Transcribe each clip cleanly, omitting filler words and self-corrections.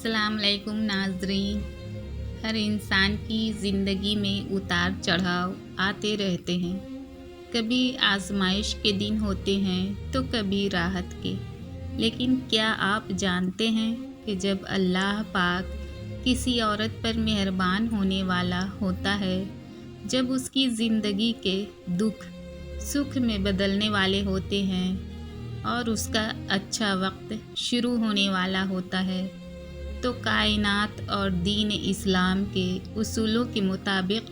अस्सलाम वालेकुम नाज़रीन। हर इंसान की ज़िंदगी में उतार चढ़ाव आते रहते हैं। कभी आजमाइश के दिन होते हैं तो कभी राहत के। लेकिन क्या आप जानते हैं कि जब अल्लाह पाक किसी औरत पर मेहरबान होने वाला होता है, जब उसकी ज़िंदगी के दुख सुख में बदलने वाले होते हैं और उसका अच्छा वक्त शुरू होने वाला होता है, तो कायनात और दीन इस्लाम के उसूलों के मुताबिक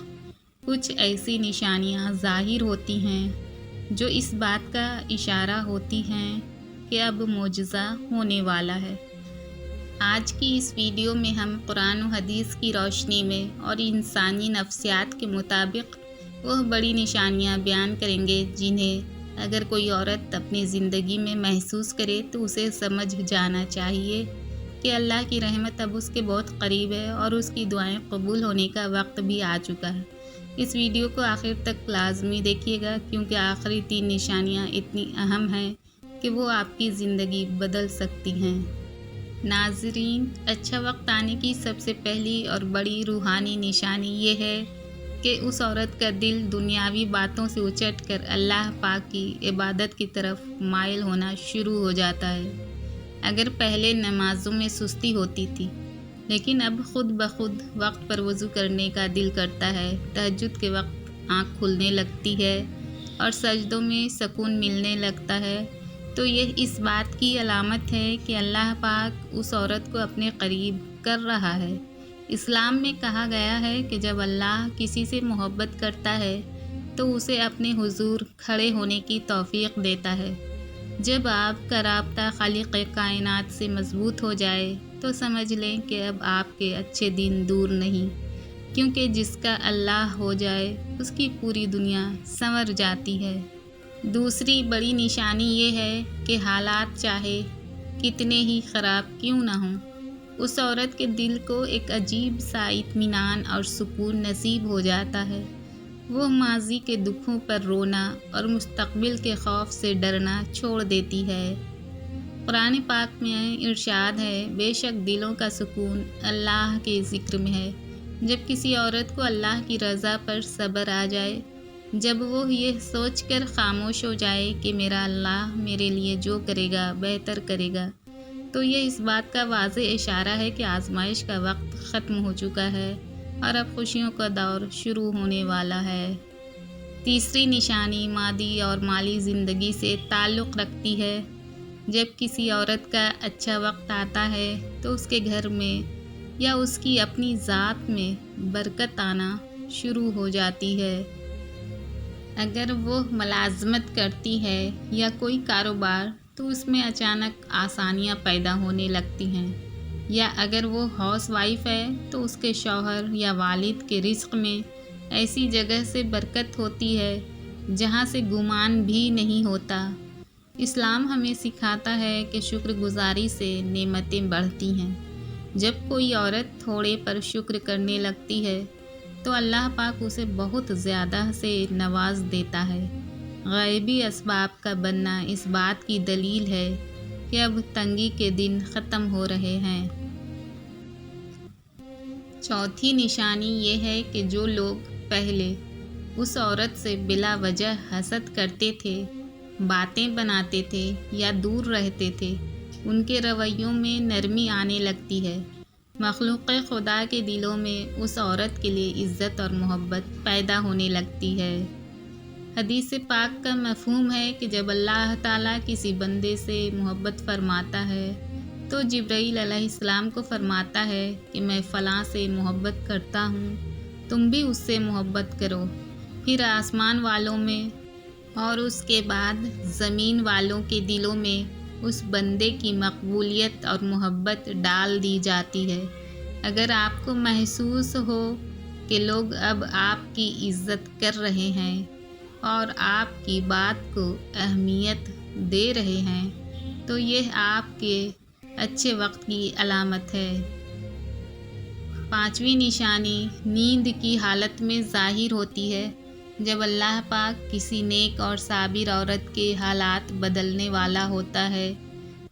कुछ ऐसी निशानियां ज़ाहिर होती हैं जो इस बात का इशारा होती हैं कि अब मोजज़ा होने वाला है। आज की इस वीडियो में हम कुरान और हदीस की रोशनी में और इंसानी नफ्सियात के मुताबिक वह बड़ी निशानियां बयान करेंगे जिन्हें अगर कोई औरत अपनी ज़िंदगी में महसूस करे तो उसे समझ जाना चाहिए कि अल्लाह की रहमत अब उसके बहुत करीब है और उसकी दुआएं कबूल होने का वक्त भी आ चुका है। इस वीडियो को आखिर तक लाजमी देखिएगा क्योंकि आखिरी 3 निशानियां इतनी अहम हैं कि वो आपकी ज़िंदगी बदल सकती हैं। नाज़रीन, अच्छा वक्त आने की सबसे पहली और बड़ी रूहानी निशानी ये है कि उस औरत का दिल दुनियावी बातों से उचट कर अल्लाह पाक की इबादत की तरफ माइल होना शुरू हो जाता है। अगर पहले नमाज़ों में सुस्ती होती थी, लेकिन अब खुद ब खुद वक्त पर वज़ू करने का दिल करता है, तहज्जुद के वक्त आँख खुलने लगती है और सजदों में सुकून मिलने लगता है, तो यह इस बात की अलामत है कि अल्लाह पाक उस औरत को अपने करीब कर रहा है। इस्लाम में कहा गया है कि जब अल्लाह किसी से मोहब्बत करता है तो उसे अपने हुजूर खड़े होने की तौफीक देता है। जब आपका राब्ता खालिक कायनात से मजबूत हो जाए तो समझ लें कि अब आपके अच्छे दिन दूर नहीं, क्योंकि जिसका अल्लाह हो जाए उसकी पूरी दुनिया संवर जाती है। दूसरी बड़ी निशानी ये है कि हालात चाहे कितने ही ख़राब क्यों ना हों, उस औरत के दिल को एक अजीब सा इत्मीनान और सुकून नसीब हो जाता है। वो माजी के दुखों पर रोना और मुस्तकबिल के खौफ से डरना छोड़ देती है। कुरान पाक में इरशाद है, बेशक दिलों का सुकून अल्लाह के ज़िक्र में है। जब किसी औरत को अल्लाह की रज़ा पर सब्र आ जाए, जब वो ये सोच कर ख़ामोश हो जाए कि मेरा अल्लाह मेरे लिए जो करेगा बेहतर करेगा, तो ये इस बात का वाज़ेह इशारा है कि आजमाइश का वक्त ख़त्म हो चुका है और अब खुशियों का दौर शुरू होने वाला है। तीसरी निशानी मादी और माली ज़िंदगी से ताल्लुक़ रखती है। जब किसी औरत का अच्छा वक्त आता है तो उसके घर में या उसकी अपनी ज़ात में बरकत आना शुरू हो जाती है। अगर वो मुलाज़मत करती है या कोई कारोबार तो उसमें अचानक आसानियाँ पैदा होने लगती हैं, या अगर वो हाउस वाइफ है तो उसके शौहर या वालिद के रिज़्क़ में ऐसी जगह से बरकत होती है जहाँ से गुमान भी नहीं होता। इस्लाम हमें सिखाता है कि शुक्रगुजारी से नेमतें बढ़ती हैं। जब कोई औरत थोड़े पर शुक्र करने लगती है तो अल्लाह पाक उसे बहुत ज़्यादा से नवाज देता है। गैबी असबाब का बनना इस बात की दलील है कि अब तंगी के दिन ख़त्म हो रहे हैं। चौथी निशानी ये है कि जो लोग पहले उस औरत से बिला वजह हसद करते थे, बातें बनाते थे या दूर रहते थे, उनके रवैयों में नरमी आने लगती है। मखलूक़ खुदा के दिलों में उस औरत के लिए इज़्ज़त और मोहब्बत पैदा होने लगती है। हदीस पाक का मफ़हूम है कि जब अल्लाह ताला किसी बंदे से मोहब्बत फरमाता है तो जिब्राईल अलैहिस्सलाम को फरमाता है कि मैं फ़लाँ से मोहब्बत करता हूँ, तुम भी उससे मोहब्बत करो। फिर आसमान वालों में और उसके बाद ज़मीन वालों के दिलों में उस बंदे की मकबूलियत और मोहब्बत डाल दी जाती है। अगर आपको महसूस हो कि लोग अब आपकी इज़्ज़त कर रहे हैं और आपकी बात को अहमियत दे रहे हैं, तो यह आपके अच्छे वक्त की अलामत है। पांचवी निशानी नींद की हालत में ज़ाहिर होती है। जब अल्लाह पाक किसी नेक और साबिर औरत के हालात बदलने वाला होता है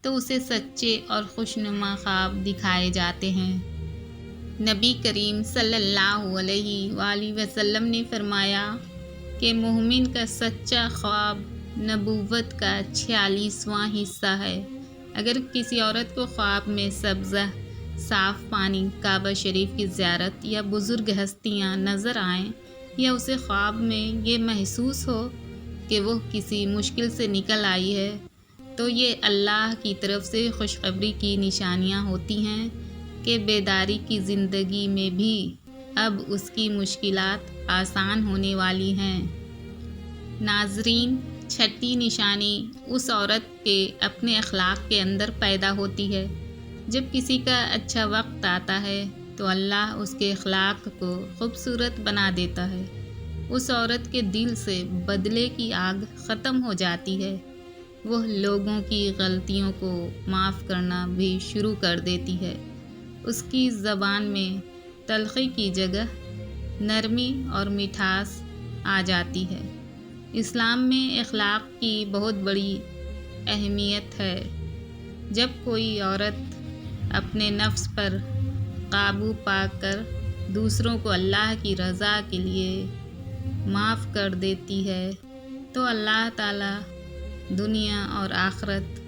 تو اسے سچے اور خوشنما خواب دکھائے جاتے ہیں۔ نبی کریم صلی اللہ علیہ وآلہ وسلم نے فرمایا کہ مومن کا سچا خواب نبوت کا 46واں حصہ ہے۔ اگر کسی عورت کو خواب میں سبزہ، صاف پانی، کعبہ شریف کی زیارت یا بزرگ ہستیاں نظر آئیں، یا اسے خواب میں یہ محسوس ہو کہ وہ کسی مشکل سے نکل آئی ہے، تو یہ اللہ کی طرف سے خوشخبری کی نشانیاں ہوتی ہیں کہ بیداری کی زندگی میں بھی اب اس کی مشکلات آسان ہونے والی ہیں۔ ناظرین، چھٹی نشانی اس عورت کے اپنے اخلاق کے اندر پیدا ہوتی ہے۔ جب کسی کا اچھا وقت آتا ہے تو اللہ اس کے اخلاق کو خوبصورت بنا دیتا ہے۔ اس عورت کے دل سے بدلے کی آگ ختم ہو جاتی ہے۔ وہ لوگوں کی غلطیوں کو معاف کرنا بھی شروع کر دیتی ہے۔ اس کی زبان میں تلخی کی جگہ نرمی اور مٹھاس آ جاتی ہے۔ اسلام میں اخلاق کی بہت بڑی اہمیت ہے۔ جب کوئی عورت اپنے نفس پر قابو پا کر دوسروں کو اللہ کی رضا کے لیے معاف کر دیتی ہے تو اللہ تعالیٰ دنیا اور آخرت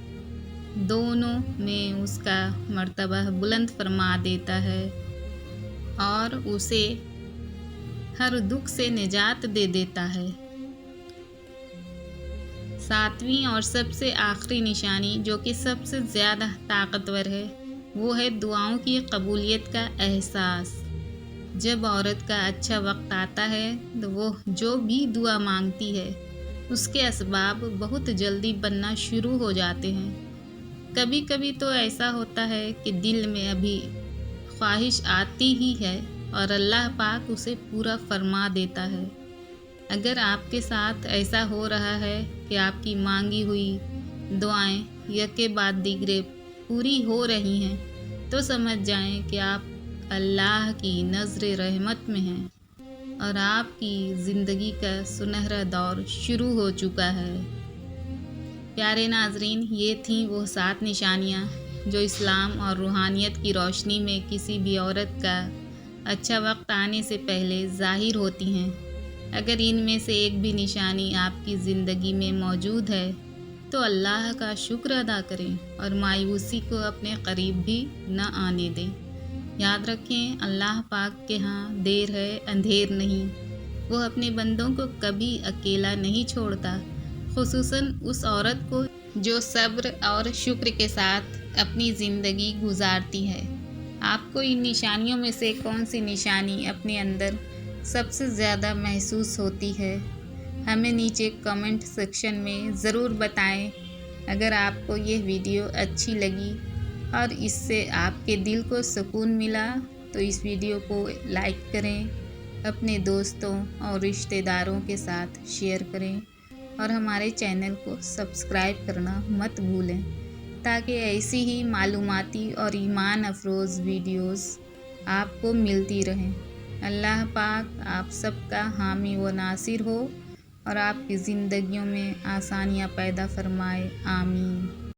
دونوں میں اس کا مرتبہ بلند فرما دیتا ہے اور اسے ہر دکھ سے نجات دے دیتا ہے۔ ساتویں اور سب سے آخری نشانی جو کہ سب سے زیادہ طاقتور ہے، وہ ہے دعاؤں کی قبولیت کا احساس۔ جب عورت کا اچھا وقت آتا ہے تو وہ جو بھی دعا مانگتی ہے اس کے اسباب بہت جلدی بننا شروع ہو جاتے ہیں۔ کبھی کبھی تو ایسا ہوتا ہے کہ دل میں ابھی خواہش آتی ہی ہے اور اللہ پاک اسے پورا فرما دیتا ہے۔ اگر آپ کے ساتھ ایسا ہو رہا ہے کہ آپ کی مانگی ہوئی دعائیں یکے بعد دیگرے پوری ہو رہی ہیں تو سمجھ جائیں کہ آپ اللہ کی نظر رحمت میں ہیں اور آپ کی زندگی کا سنہرا دور شروع ہو چکا ہے۔ پیارے ناظرین، یہ تھیں وہ 7 نشانیاں جو اسلام اور روحانیت کی روشنی میں کسی بھی عورت کا اچھا وقت آنے سے پہلے ظاہر ہوتی ہیں۔ اگر ان میں سے ایک بھی نشانی آپ کی زندگی میں موجود ہے تو اللہ کا شکر ادا کریں اور مایوسی کو اپنے قریب بھی نہ آنے دیں۔ یاد رکھیں، اللہ پاک کے ہاں دیر ہے اندھیر نہیں۔ وہ اپنے بندوں کو کبھی اکیلا نہیں چھوڑتا، خصوصاً اس عورت کو جو صبر اور شکر کے ساتھ اپنی زندگی گزارتی ہے۔ آپ کو ان نشانیوں میں سے کون سی نشانی اپنے اندر سب سے زیادہ محسوس ہوتی ہے؟ ہمیں نیچے کمنٹ سیکشن میں ضرور بتائیں۔ اگر آپ کو یہ ویڈیو اچھی لگی اور اس سے آپ کے دل کو سکون ملا تو اس ویڈیو کو لائک کریں، اپنے دوستوں اور رشتہ داروں کے ساتھ شیئر کریں اور ہمارے چینل کو سبسکرائب کرنا مت بھولیں تاکہ ایسی ہی معلوماتی اور ایمان افروز ویڈیوز آپ کو ملتی رہیں۔ اللہ پاک آپ سب کا حامی و ناصر ہو اور آپ کی زندگیوں میں آسانیاں پیدا فرمائے۔ آمین۔